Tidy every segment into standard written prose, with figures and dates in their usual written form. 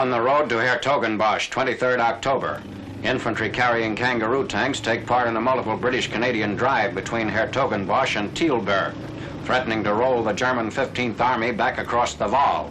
On the road to Hertogenbosch, 23rd October, infantry carrying kangaroo tanks take part in a multiple British-Canadian drive between Hertogenbosch and Tilburg, threatening to roll the German 15th Army back across the Naval.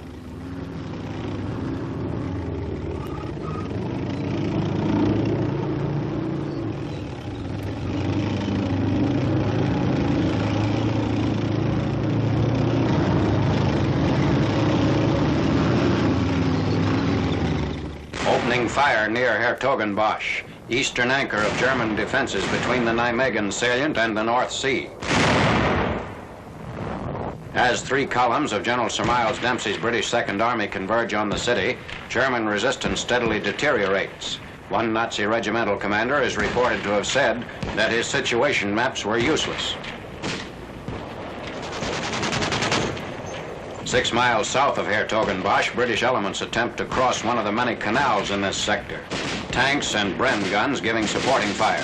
Opening fire near Hertogenbosch, eastern anchor of German defenses between the Nijmegen salient and the North Sea. As three columns of General Sir Miles Dempsey's British Second Army converge on the city, German resistance steadily deteriorates. One Nazi regimental commander is reported to have said that his situation maps were useless. 6 miles south of Hertogenbosch, British elements attempt to cross one of the many canals in this sector. Tanks and Bren guns giving supporting fire.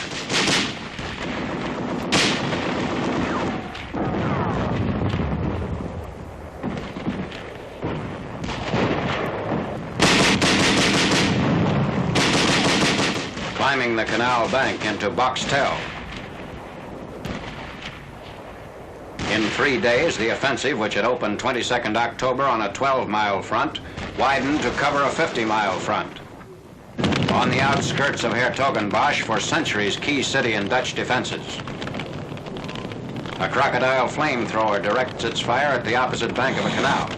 Climbing the canal bank into Boxtel. In 3 days, the offensive, which had opened 22nd October on a 12-mile front, widened to cover a 50-mile front. On the outskirts of Hertogenbosch, for centuries, key city and Dutch defenses. A crocodile flamethrower directs its fire at the opposite bank of a canal.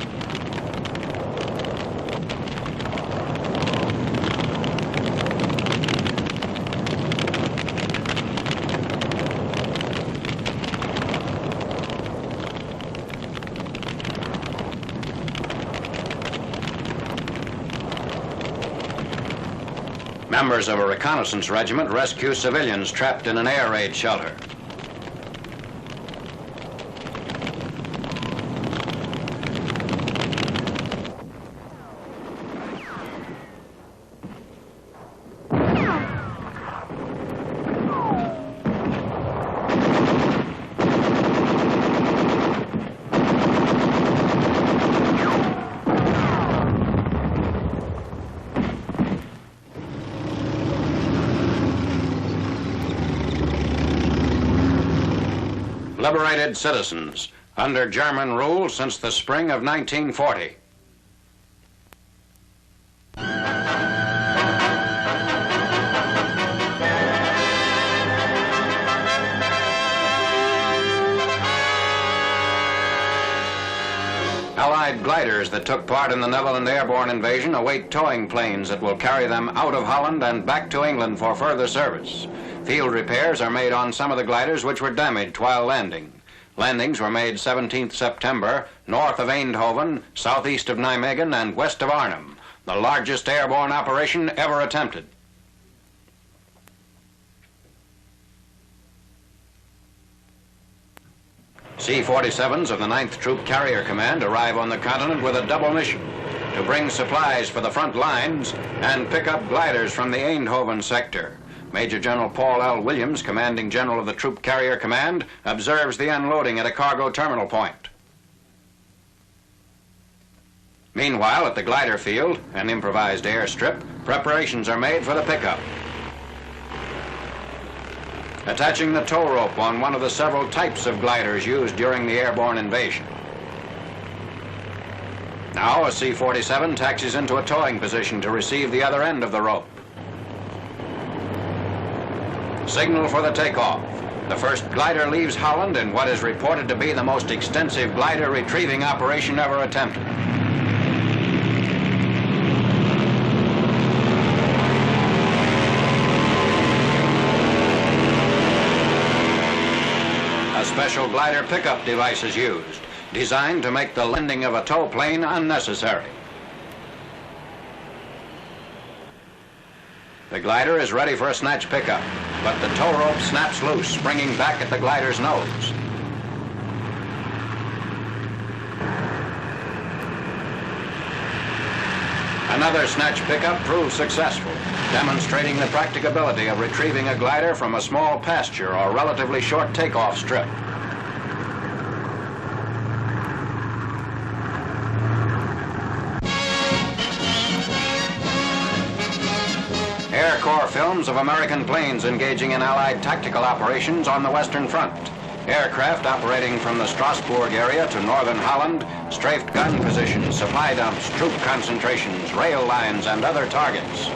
Members of a reconnaissance regiment rescue civilians trapped in an air raid shelter. Liberated citizens, under German rule since the spring of 1940. Allied gliders that took part in the Naval airborne invasion await towing planes that will carry them out of Holland and back to England for further service. Field repairs are made on some of the gliders which were damaged while landing. Landings were made 17th September, north of Eindhoven, southeast of Nijmegen, and west of Arnhem, the largest airborne operation ever attempted. C-47s of the 9th Troop Carrier Command arrive on the continent with a double mission: to bring supplies for the front lines and pick up gliders from the Eindhoven sector. Major General Paul L. Williams, commanding general of the Troop Carrier Command, observes the unloading at a cargo terminal point. Meanwhile, at the glider field, an improvised airstrip, preparations are made for the pickup. Attaching the tow rope on one of the several types of gliders used during the airborne invasion. Now a C-47 taxis into a towing position to receive the other end of the rope. Signal for the takeoff. The first glider leaves Holland in what is reported to be the most extensive glider retrieving operation ever attempted. A special glider pickup device is used, designed to make the landing of a tow plane unnecessary. The glider is ready for a snatch pickup, but the tow rope snaps loose, springing back at the glider's nose. Another snatch pickup proves successful, demonstrating the practicability of retrieving a glider from a small pasture or relatively short takeoff strip. more films of American planes engaging in Allied tactical operations on the Western Front. Aircraft operating from the Strasbourg area to northern Holland strafed gun positions, supply dumps, troop concentrations, rail lines, and other targets.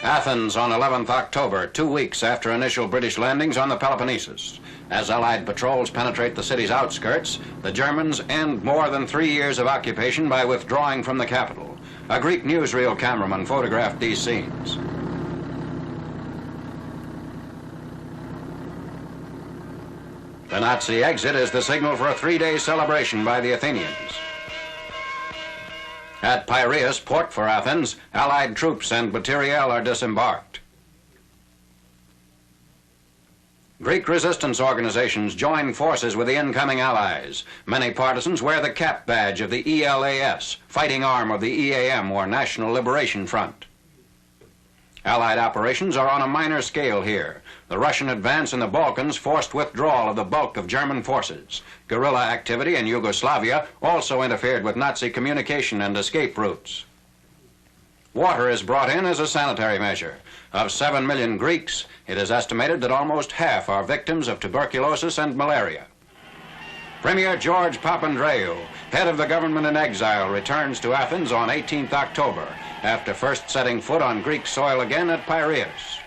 Athens on 11th October, 2 weeks after initial British landings on the Peloponnesus. As Allied patrols penetrate the city's outskirts, the Germans end more than 3 years of occupation by withdrawing from the capital. A Greek newsreel cameraman photographed these scenes. The Nazi exit is the signal for a 3-day celebration by the Athenians. At Piraeus, port for Athens, Allied troops and materiel are disembarked. Greek resistance organizations join forces with the incoming Allies. Many partisans wear the cap badge of the ELAS, fighting arm of the EAM, or National Liberation Front. Allied operations are on a minor scale here. The Russian advance in the Balkans forced withdrawal of the bulk of German forces. Guerrilla activity in Yugoslavia also interfered with Nazi communication and escape routes. Water is brought in as a sanitary measure. Of 7 million Greeks, it is estimated that almost half are victims of tuberculosis and malaria. Premier George Papandreou, head of the government in exile, returns to Athens on 18th October, after first setting foot on Greek soil again at Piraeus.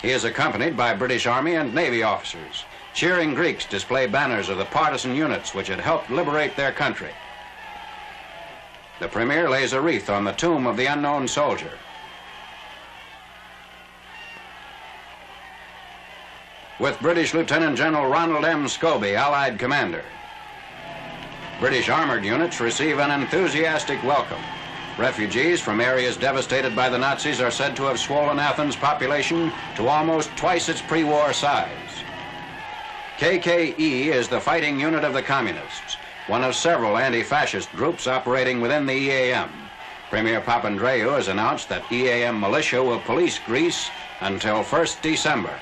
He is accompanied by British Army and Navy officers. Cheering Greeks display banners of the partisan units which had helped liberate their country. The Premier lays a wreath on the tomb of the unknown soldier. With British Lieutenant General Ronald M. Scobie, Allied commander. British armored units receive an enthusiastic welcome. Refugees from areas devastated by the Nazis are said to have swollen Athens' population to almost twice its pre-war size. KKE is the fighting unit of the Communists, one of several anti-fascist groups operating within the EAM. Premier Papandreou has announced that EAM militia will police Greece until 1st December.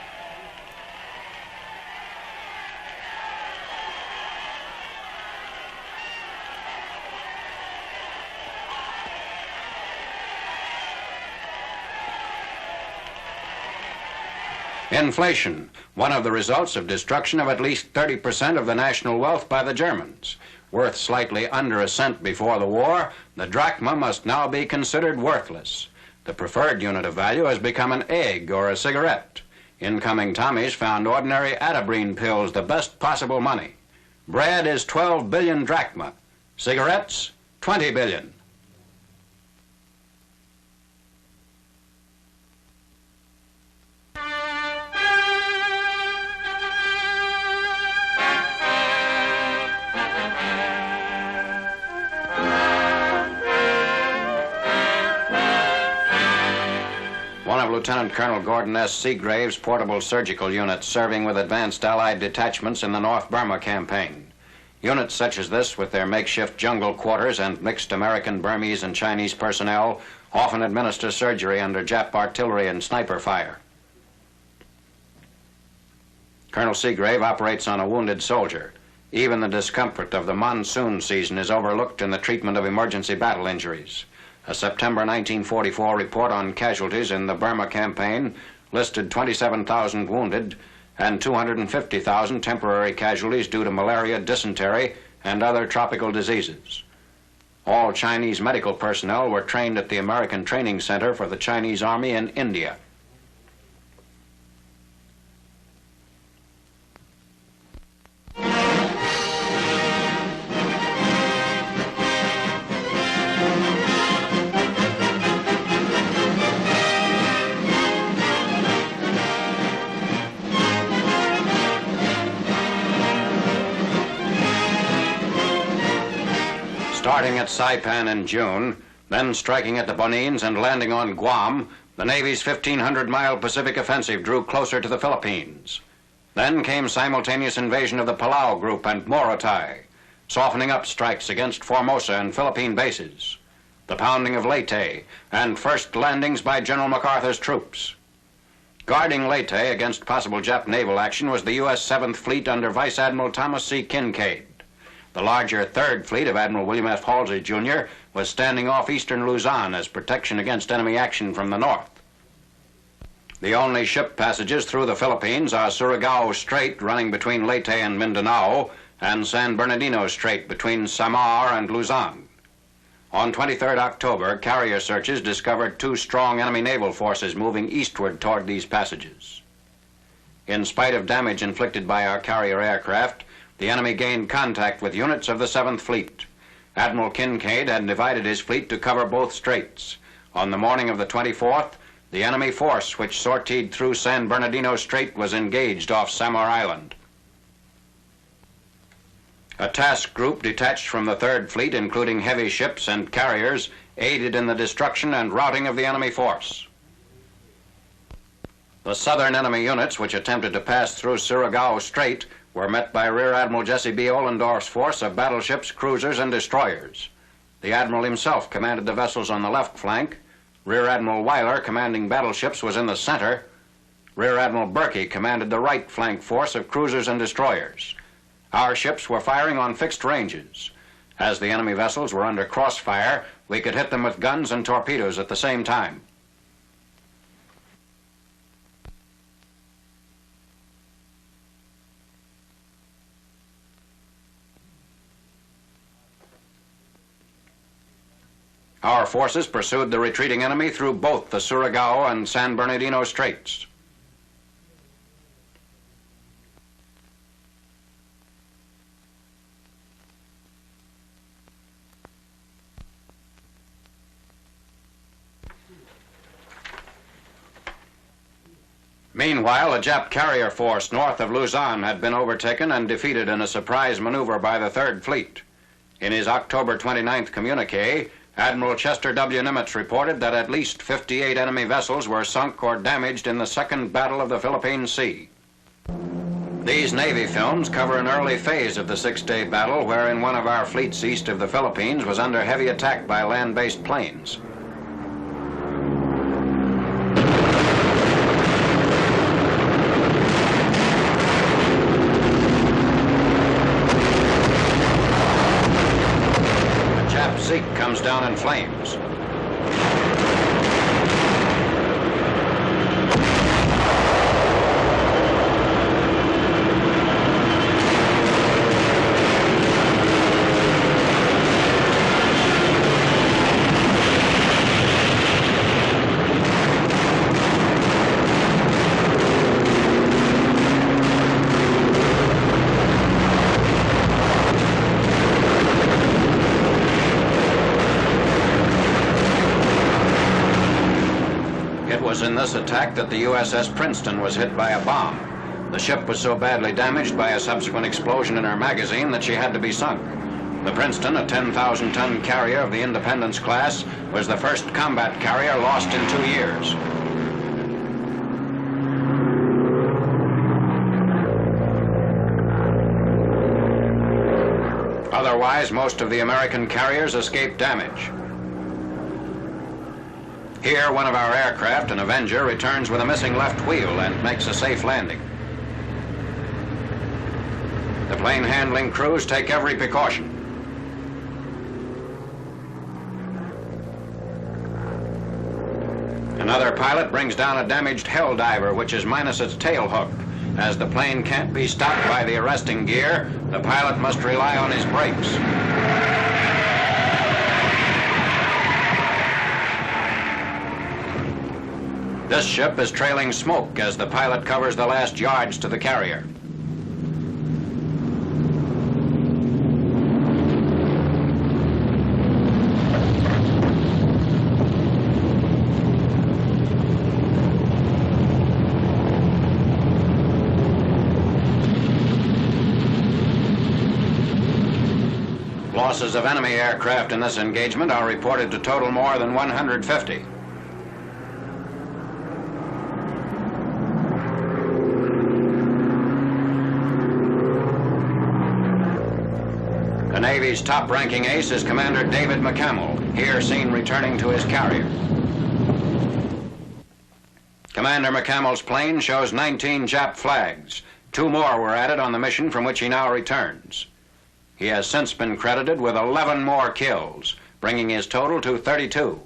Inflation, one of the results of destruction of at least 30% of the national wealth by the Germans. Worth slightly under a cent before the war, the drachma must now be considered worthless. The preferred unit of value has become an egg or a cigarette. Incoming Tommies found ordinary atabrine pills the best possible money. Bread is 12 billion drachma. Cigarettes, 20 billion. One of Lieutenant Colonel Gordon S. Seagrave's portable surgical units serving with advanced Allied detachments in the North Burma campaign. Units such as this, with their makeshift jungle quarters and mixed American, Burmese, and Chinese personnel, often administer surgery under Jap artillery and sniper fire. Colonel Seagrave operates on a wounded soldier. Even the discomfort of the monsoon season is overlooked in the treatment of emergency battle injuries. A September 1944 report on casualties in the Burma campaign listed 27,000 wounded and 250,000 temporary casualties due to malaria, dysentery, and other tropical diseases. All Chinese medical personnel were trained at the American Training Center for the Chinese Army in India. Starting at Saipan in June, then striking at the Bonines and landing on Guam, the Navy's 1,500-mile Pacific offensive drew closer to the Philippines. Then came simultaneous invasion of the Palau Group and Morotai, softening up strikes against Formosa and Philippine bases, the pounding of Leyte, and first landings by General MacArthur's troops. Guarding Leyte against possible Jap naval action was the U.S. 7th Fleet under Vice Admiral Thomas C. Kincaid. The larger 3rd Fleet of Admiral William F. Halsey, Jr. was standing off eastern Luzon as protection against enemy action from the north. The only ship passages through the Philippines are Surigao Strait running between Leyte and Mindanao and San Bernardino Strait between Samar and Luzon. On 23rd October, carrier searches discovered 2 strong enemy naval forces moving eastward toward these passages. In spite of damage inflicted by our carrier aircraft, the enemy gained contact with units of the 7th Fleet. Admiral Kincaid had divided his fleet to cover both straits. On the morning of the 24th, the enemy force which sortied through San Bernardino Strait was engaged off Samar Island. A task group detached from the 3rd Fleet, including heavy ships and carriers, aided in the destruction and routing of the enemy force. The southern enemy units which attempted to pass through Surigao Strait were met by Rear Admiral Jesse B. Ollendorf's force of battleships, cruisers, and destroyers. The Admiral himself commanded the vessels on the left flank. Rear Admiral Weiler, commanding battleships, was in the center. Rear Admiral Berkey commanded the right flank force of cruisers and destroyers. Our ships were firing on fixed ranges. As the enemy vessels were under crossfire, we could hit them with guns and torpedoes at the same time. Our forces pursued the retreating enemy through both the Surigao and San Bernardino Straits. Meanwhile, a Jap carrier force north of Luzon had been overtaken and defeated in a surprise maneuver by the 3rd Fleet. In his October 29th communique, Admiral Chester W. Nimitz reported that at least 58 enemy vessels were sunk or damaged in the Second Battle of the Philippine Sea. These Navy films cover an early phase of the 6-day battle wherein one of our fleets east of the Philippines was under heavy attack by land-based planes. Zeke comes down in flames. in this attack that the USS Princeton was hit by a bomb. The ship was so badly damaged by a subsequent explosion in her magazine that she had to be sunk. The Princeton, a 10,000-ton carrier of the Independence class, was the first combat carrier lost in 2 years. Otherwise, most of the American carriers escaped damage. Here, one of our aircraft, an Avenger, returns with a missing left wheel and makes a safe landing. The plane handling crews take every precaution. Another pilot brings down a damaged hell diver, which is minus its tail hook. As the plane can't be stopped by the arresting gear, the pilot must rely on his brakes. This ship is trailing smoke as the pilot covers the last yards to the carrier. Losses of enemy aircraft in this engagement are reported to total more than 150. The Navy's top-ranking ace is Commander David McCamel, here seen returning to his carrier. Commander McCamel's plane shows 19 Jap flags. 2 more were added on the mission from which he now returns. He has since been credited with 11 more kills, bringing his total to 32.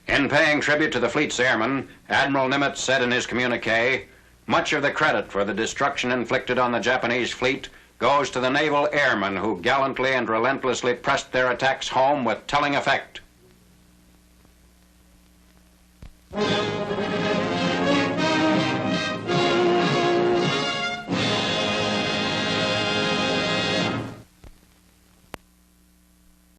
In paying tribute to the fleet's airmen, Admiral Nimitz said in his communique, "Much of the credit for the destruction inflicted on the Japanese fleet goes to the naval airmen who gallantly and relentlessly pressed their attacks home with telling effect."